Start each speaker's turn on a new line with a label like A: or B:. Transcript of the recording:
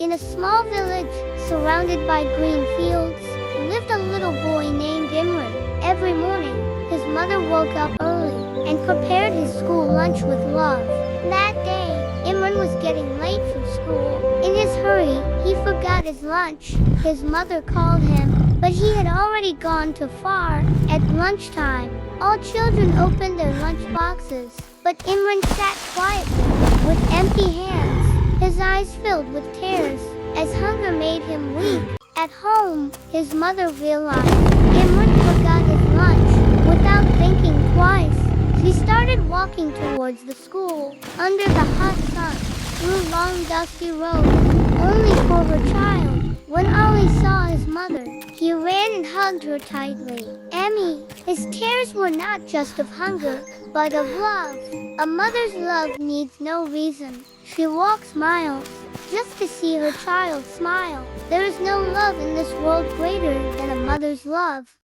A: In a small village, surrounded by green fields, lived a little boy named Imran. Every morning, his mother woke up early and prepared his school lunch with love. That day, Imran was getting late for school. In his hurry, he forgot his lunch. His mother called him, but he had already gone too far. At lunchtime, all children opened their lunch boxes, but Imran sat quietly, with empty hands. His eyes filled with tears, as hunger made him weak. At home, his mother realized Imran forgot his lunch. Without thinking twice, she started walking towards the school, under the hot sun, through long dusty roads, only for her child. When Ali saw his mother, he ran and hugged her tightly. Emmy, his tears were not just of hunger, but of love. A mother's love needs no reason. She walks miles just to see her child smile. There is no love in this world greater than a mother's love.